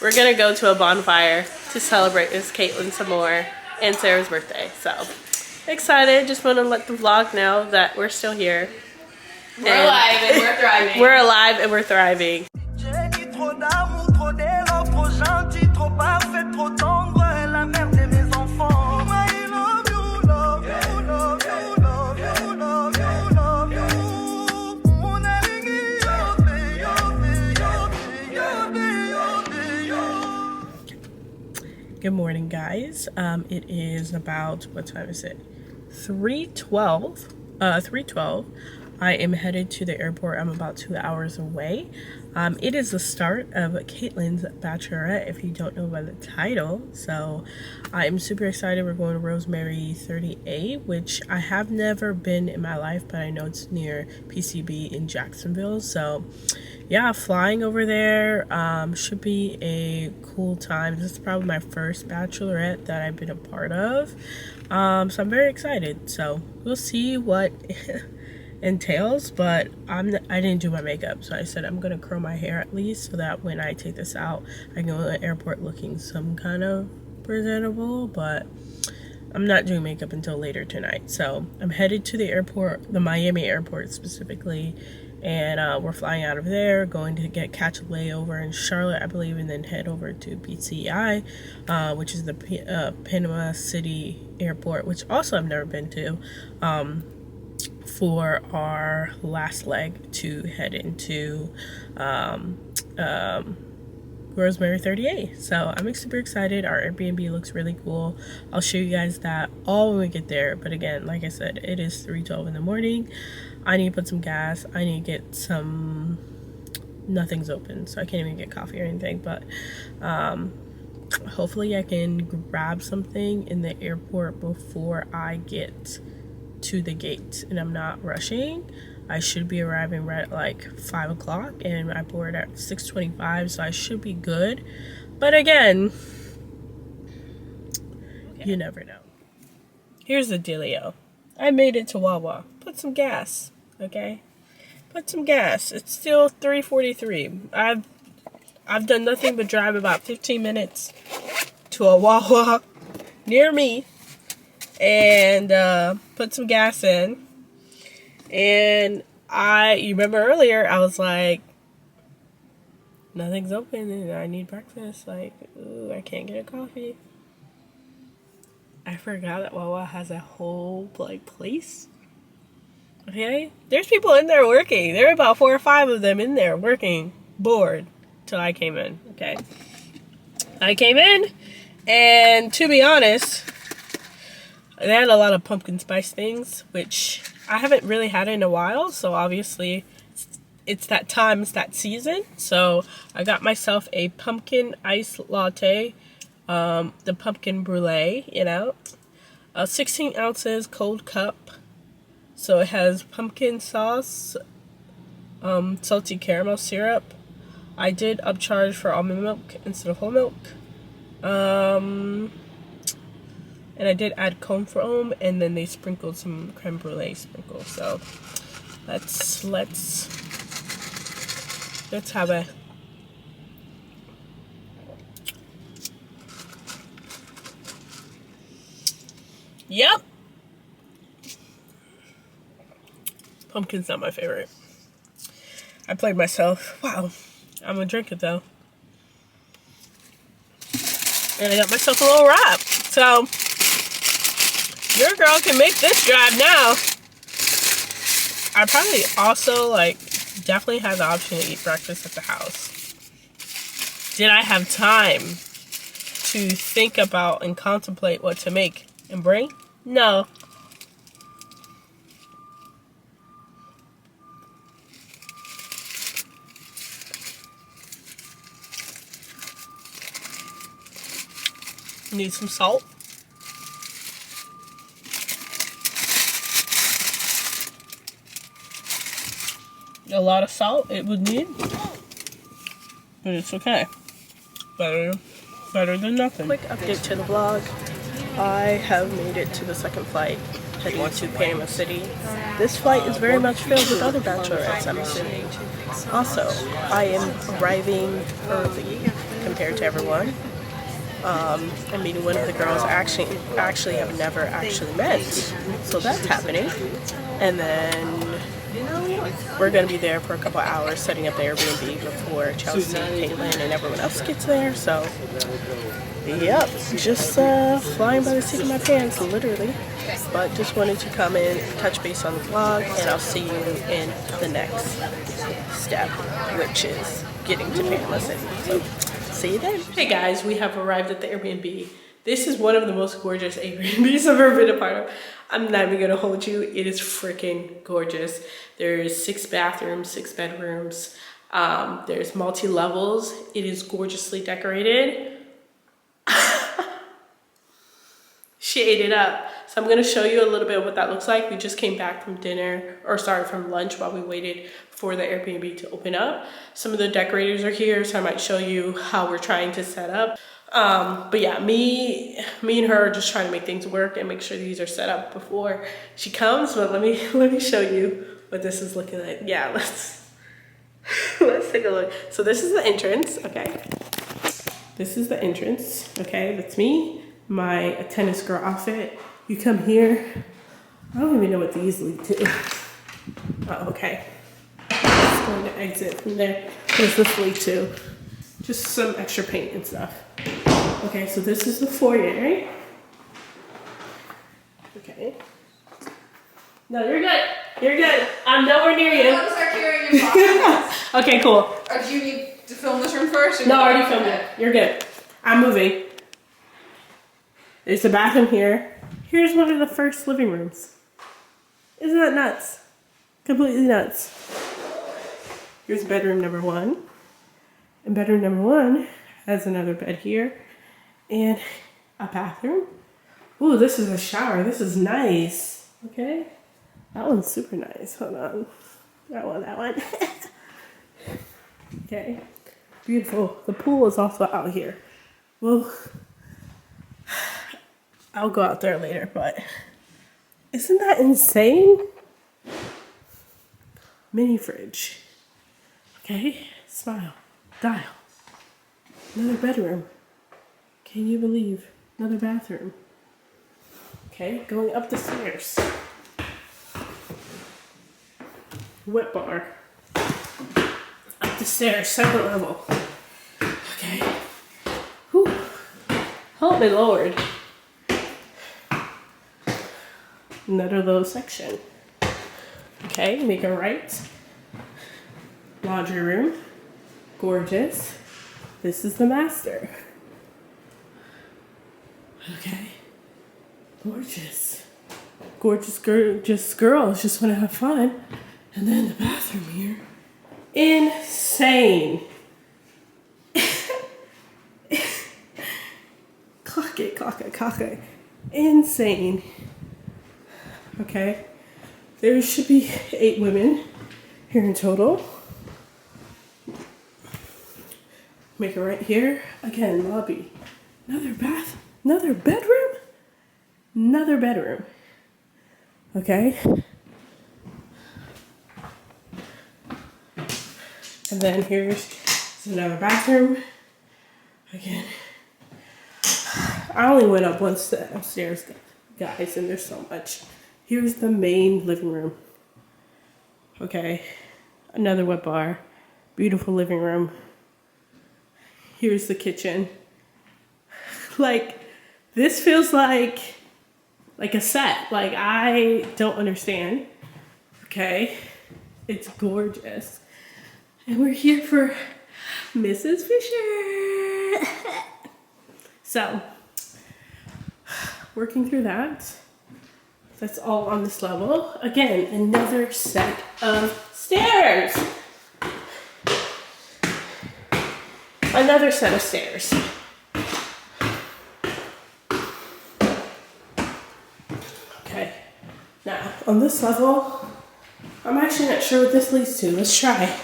we're gonna go to a bonfire to celebrate Miss Caitlin some more and Sarah's birthday. So excited. Just want to let the vlog know that we're still here. We're alive and we're thriving. We're alive and we're thriving. Good morning, guys. It is about, what time is it? 3:12. 3:12. I am headed to the airport. I'm about 2 hours away. It is the start of Caitlin's Bachelorette, if you don't know by the title. So I am super excited. We're going to Rosemary 38, which I have never been in my life, but I know it's near PCB in Jacksonville. So yeah, flying over there should be a cool time. This is probably my first Bachelorette that I've been a part of. So I'm very excited. So we'll see what entails, but I didn't do my makeup, so I said I'm gonna curl my hair at least so that when I take this out I can go to the airport looking some kind of presentable, but I'm not doing makeup until later tonight. So I'm headed to the airport, the Miami airport specifically, and we're flying out of there, going to catch a layover in Charlotte, I believe, and then head over to PCI, which is the Panama City airport, which also I've never been to, for our last leg to head into Rosemary 38. So I'm super excited. Our Airbnb looks really cool. I'll show you guys that all when we get there. But again, like I said, it is 3:12 in the morning. I need to put some gas. I need to get some, nothing's open, so I can't even get coffee or anything, but hopefully I can grab something in the airport before I get to the gate and I'm not rushing. I should be arriving right at like 5 o'clock and I board at 6:25, so I should be good. But again, you never know. Here's the dealio. I made it to Wawa. Put some gas, okay? Put some gas. It's still 3:43. I've done nothing but drive about 15 minutes to a Wawa near me and put some gas in. And you remember earlier I was like, nothing's open and I need breakfast. Like, ooh, I can't get a coffee. I forgot that Wawa has a whole like place. Okay, there's people in there working. There were about 4 or 5 of them in there working, bored, till I came in. Okay, I came in, and to be honest, they had a lot of pumpkin spice things, which I haven't really had in a while. So obviously, it's that time, it's that season. So I got myself a pumpkin ice latte, the pumpkin brulee, 16 ounces cold cup. So it has pumpkin sauce, salty caramel syrup. I did upcharge for almond milk instead of whole milk. And I did add cone foam, and then they sprinkled some creme brulee sprinkles. So let's have a yep. Pumpkin's not my favorite. I played myself. Wow. I'm gonna drink it though. And I got myself a little wrap. So your girl can make this drive now. I probably also definitely have the option to eat breakfast at the house. Did I have time to think about and contemplate what to make and bring? No. Need some salt. A lot of salt it would need, but it's okay. Better than nothing. Quick update to the vlog. I have made it to the second flight. heading to Panama City. This flight is very much filled with other bachelorettes, I'm assuming. Also, I am arriving early compared to everyone. I'm meeting one of the girls actually I've never actually met, so that's happening. And then we're gonna be there for a couple hours setting up the Airbnb before Chelsea, Caitlin, and everyone else gets there. So, yep, just flying by the seat of my pants, literally. But just wanted to come in, touch base on the vlog, and I'll see you in the next step, which is getting to Panama City. So, see you then. Hey guys, we have arrived at the Airbnb. This is one of the most gorgeous Airbnbs I've ever been a part of. I'm not even gonna hold you. It is freaking gorgeous. There's 6 bathrooms, 6 bedrooms. There's multi-levels. It is gorgeously decorated. She ate it up. So I'm gonna show you a little bit of what that looks like. We just came back from from lunch while we waited for the Airbnb to open up. Some of the decorators are here, so I might show you how we're trying to set up. But yeah, me and her are just trying to make things work and make sure these are set up before she comes. But let me show you what this is looking like. Yeah, let's take a look. So this is the entrance, okay? This is the entrance, okay? That's me, my tennis girl outfit. You come here. I don't even know what these lead to. Oh, okay. Just going to exit from there. What does this lead to? Just some extra paint and stuff. Okay, so this is the foyer. Okay. No, you're good. You're good. I'm nowhere near you. I'm gonna start carrying your boxes. Okay, cool. Or do you need to film this room first? No, I already filmed it. You're good. I'm moving. There's a bathroom here. Here's one of the first living rooms. Isn't that nuts? Completely nuts. Here's bedroom number 1. And bedroom number 1 has another bed here and a bathroom. Ooh, this is a shower. This is nice. Okay. That one's super nice. Hold on. That one. Okay. Beautiful. The pool is also out here. Well, I'll go out there later, but isn't that insane? Mini fridge. Okay. Smile. Dial. Another bedroom. Can you believe? Another bathroom. Okay, going up the stairs. Wet bar. Up the stairs, 2nd level. Okay. Whew. Help me, Lord. Another little section. Okay, make a right. Laundry room. Gorgeous. This is the master. Okay. Gorgeous. Gorgeous girls just want to have fun. And then the bathroom here. Insane. Clock it. Insane. Okay. There should be 8 women here in total. Make it right here. Again, lobby. Another bath. Another bedroom. Another bedroom. Okay. And then here's another bathroom. Again. I only went up one step upstairs, guys, and there's so much. Here's the main living room. Okay. Another wet bar. Beautiful living room. Here's the kitchen. Like, this feels like a set. Like, I don't understand. Okay. It's gorgeous. And we're here for Mrs. Fisher. So, working through that. That's all on this level. Again, another set of stairs. Another set of stairs. Okay. Now, on this level, I'm actually not sure what this leads to. Let's try.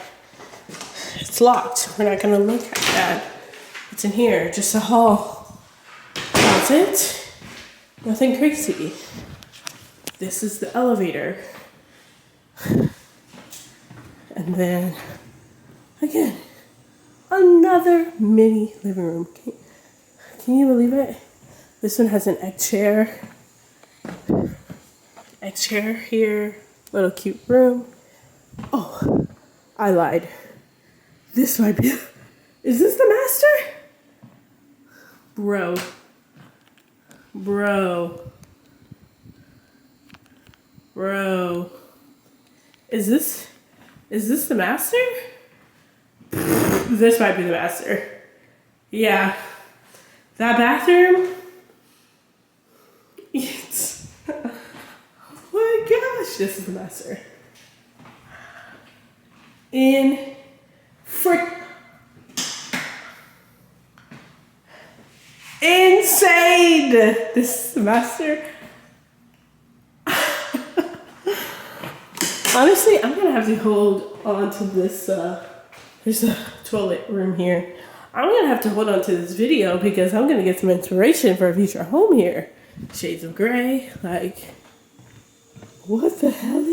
It's locked. We're not gonna look at that. What's in here? Just a hall. That's it. Nothing crazy. This is the elevator. And then, again, another mini living room. Can you believe it? This one has an egg chair. Egg chair here. Little cute room. Oh, I lied. This might be... Is this the master? Bro. Is this the master? This might be the master. Yeah. That bathroom? It's... Oh my gosh, this is the master. Insane! This is the master. Honestly, I'm gonna have to hold on to this. There's a toilet room here. I'm gonna have to hold on to this video because I'm gonna get some inspiration for a future home here. Shades of gray, like, what the hell?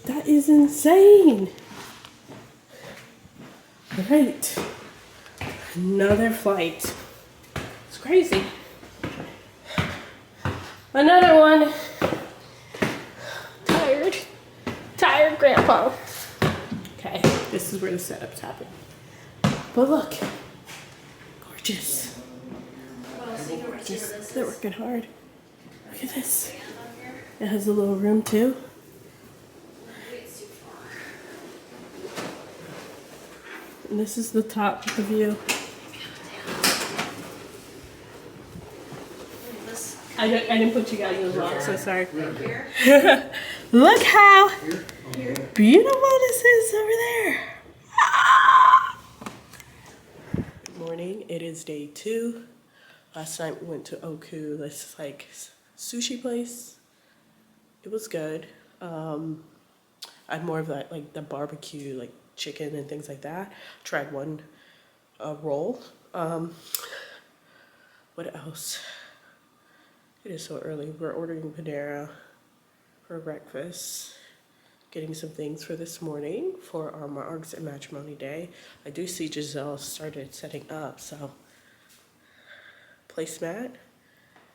That is insane. All right, another flight. It's crazy. Another one. Tired grandpa. Okay, this is where the setup's happening. But look, gorgeous. Gorgeous. They're working hard. Look at this. It has a little room too. And this is the top of the view. I didn't put you guys in the vlog, so sorry. Look how beautiful this is over there. Good morning. It is day 2. Last night we went to Oku, this like sushi place. It was good. I had more of that, like the barbecue, like chicken and things like that. Tried one roll. What else? It is so early. We're ordering Panera for breakfast. Getting some things for this morning for our Margs and Matrimony Day. I do see Giselle started setting up, so placemat.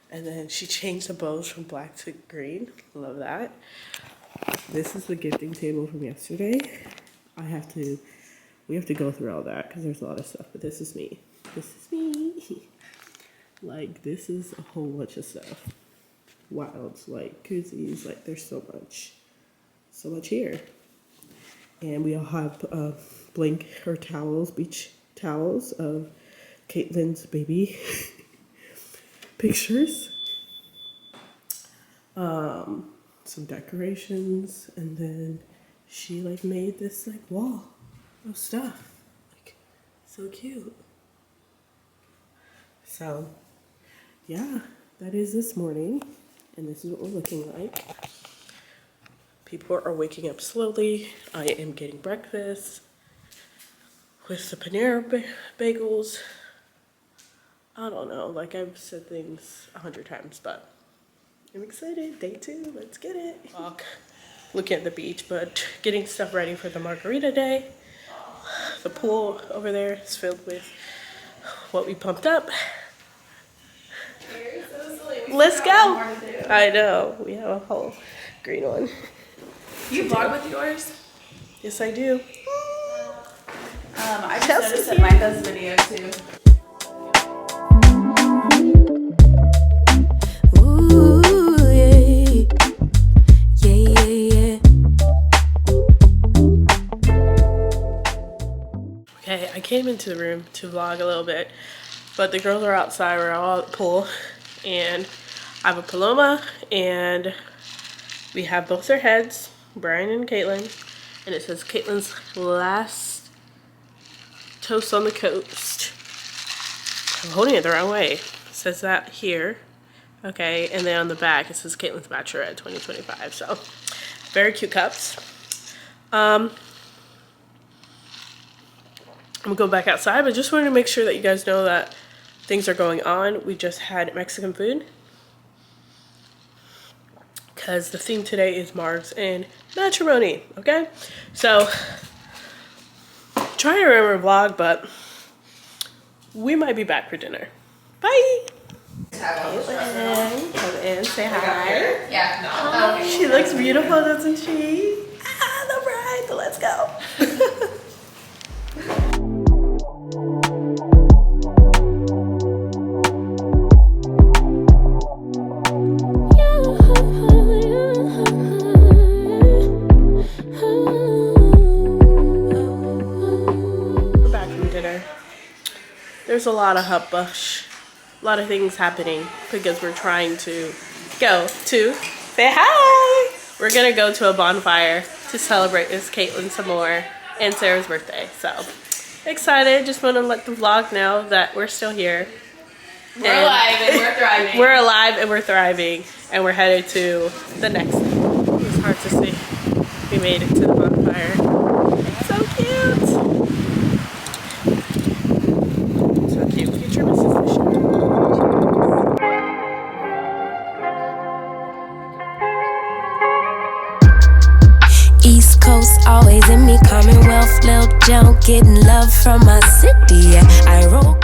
And then she changed the bows from black to green. Love that. This is the gifting table from yesterday. We have to go through all that because there's a lot of stuff, but this is me. This is me. Like, this is a whole bunch of stuff. Wilds, like koozies, like there's so much here. And we all have towels, beach towels of Caitlin's baby pictures. Some decorations, and then she like made this like wall of stuff. Like, so cute. So yeah, that is this morning, and this is what we're looking like. People are waking up slowly. I am getting breakfast with the Panera bagels. I don't know, like I've said things 100 times, but I'm excited. Day 2, let's get it. Looking at the beach, but getting stuff ready for the margarita day. The pool over there is filled with what we pumped up. Let's go. I know, we have a whole green one. You vlog with yours? Yes, I do. I just noticed that mine does video too. Ooh, yeah. Okay, I came into the room to vlog a little bit, but the girls are outside. We're all at the pool, and I have a Paloma, and we have both their heads, Brian and Caitlin, and it says Caitlin's last toast on the coast. I'm holding it the wrong way. It says that here. Okay, and then on the back it says Caitlin's Bachelorette 2025. So, very cute cups. I'm gonna go back outside, but just wanted to make sure that you guys know that things are going on. We just had Mexican food. because the theme today is Mars and matrimony, okay? So, trying to remember vlog, but we might be back for dinner. Bye! Come in, say hi. Yeah, no. Oh, she looks beautiful, doesn't she? Ah, the bride, let's go. We're back from dinner. There's a lot of hush, a lot of things happening because we're trying to go to say hi. We're gonna go to a bonfire to celebrate Miss Caitlin some more and Sarah's birthday. So excited! Just want to let the vlog know that we're still here. We're alive and we're thriving. We're alive and we're thriving, and we're headed to the next thing. It's hard to see. We made it to the bonfire. It's so cute. So cute. Future Mrs. Fisher. East Coast always in me, Commonwealth, Lil Joe, getting love from my city. Yeah, I roll.